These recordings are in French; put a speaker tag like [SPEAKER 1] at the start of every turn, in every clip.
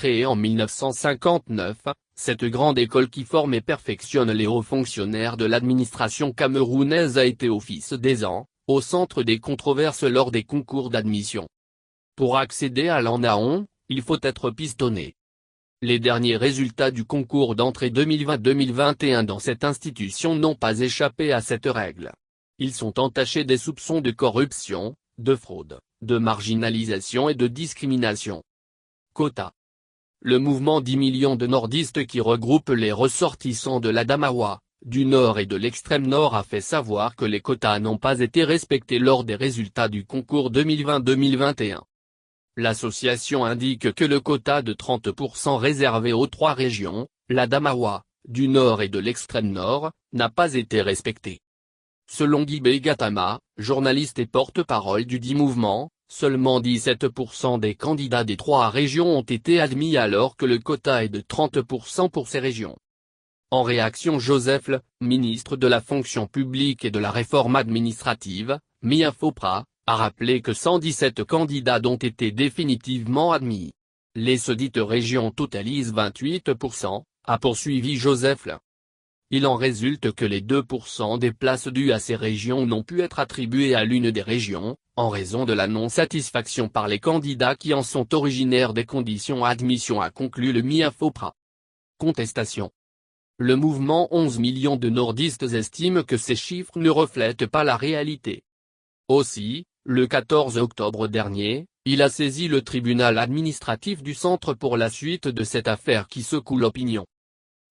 [SPEAKER 1] Créée en 1959, cette grande école qui forme et perfectionne les hauts fonctionnaires de l'administration camerounaise a été au fil des ans, au centre des controverses lors des concours d'admission. Pour accéder à l'ANAON, il faut être pistonné. Les derniers résultats du concours d'entrée 2020-2021 dans cette institution n'ont pas échappé à cette règle. Ils sont entachés des soupçons de corruption, de fraude, de marginalisation et de discrimination. Quota. Le mouvement 10 millions de nordistes qui regroupe les ressortissants de l'Adamawa, du Nord et de l'extrême Nord a fait savoir que les quotas n'ont pas été respectés lors des résultats du concours 2020-2021. L'association indique que le quota de 30% réservé aux 3 régions, l'Adamawa, du Nord et de l'extrême Nord, n'a pas été respecté. Selon Guy Gatama, journaliste et porte-parole du dit mouvement, seulement 17% des candidats des 3 régions ont été admis alors que le quota est de 30% pour ces régions. En réaction, Joseph L., ministre de la fonction publique et de la réforme administrative, MIAFOPRA, a rappelé que 117 candidats ont été définitivement admis. Les sedites régions totalisent 28%, a poursuivi Joseph L. Il en résulte que les 2% des places dues à ces régions n'ont pu être attribuées à l'une des régions, en raison de la non-satisfaction par les candidats qui en sont originaires des conditions d'admission, a conclu le MIAFOPRA. Contestation. Le mouvement 11 millions de nordistes estime que ces chiffres ne reflètent pas la réalité. Aussi, le 14 octobre dernier, il a saisi le tribunal administratif du centre pour la suite de cette affaire qui secoue l'opinion.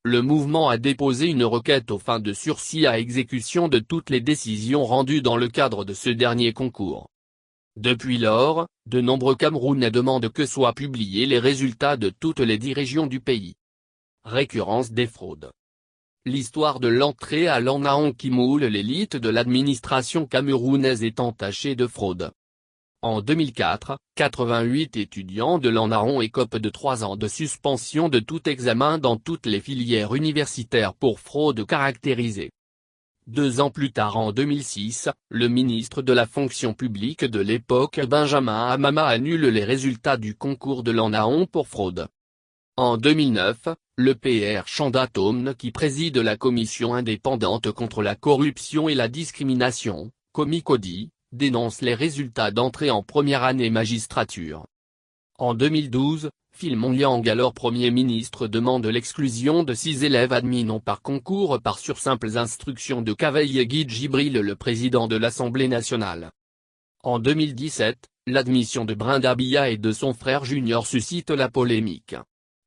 [SPEAKER 1] Le mouvement a déposé une requête aux fins de sursis à exécution de toutes les décisions rendues dans le cadre de ce dernier concours. Depuis lors, de nombreux Camerounais demandent que soient publiés les résultats de toutes les 10 régions du pays. Récurrence des fraudes. L'histoire de l'entrée à l'ANAON qui moule l'élite de l'administration camerounaise est entachée de fraude. En 2004, 88 étudiants de l'ANAON écopent de 3 ans de suspension de tout examen dans toutes les filières universitaires pour fraude caractérisée. 2 ans plus tard, en 2006, le ministre de la fonction publique de l'époque Benjamin Amama annule les résultats du concours de l'ANAON pour fraude. En 2009, le PR Chandatome qui préside la commission indépendante contre la corruption et la discrimination, Comicodi, dénonce les résultats d'entrée en première année magistrature. En 2012, Phil Monliang, alors Premier ministre, demande l'exclusion de 6 élèves admis non par concours sur simples instructions de Cavaillé Guy Djibril, le président de l'Assemblée nationale. En 2017, l'admission de Brenda Biya et de son frère junior suscite la polémique.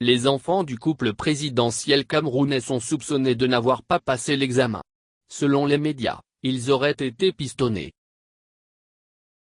[SPEAKER 1] Les enfants du couple présidentiel camerounais sont soupçonnés de n'avoir pas passé l'examen. Selon les médias, ils auraient été pistonnés.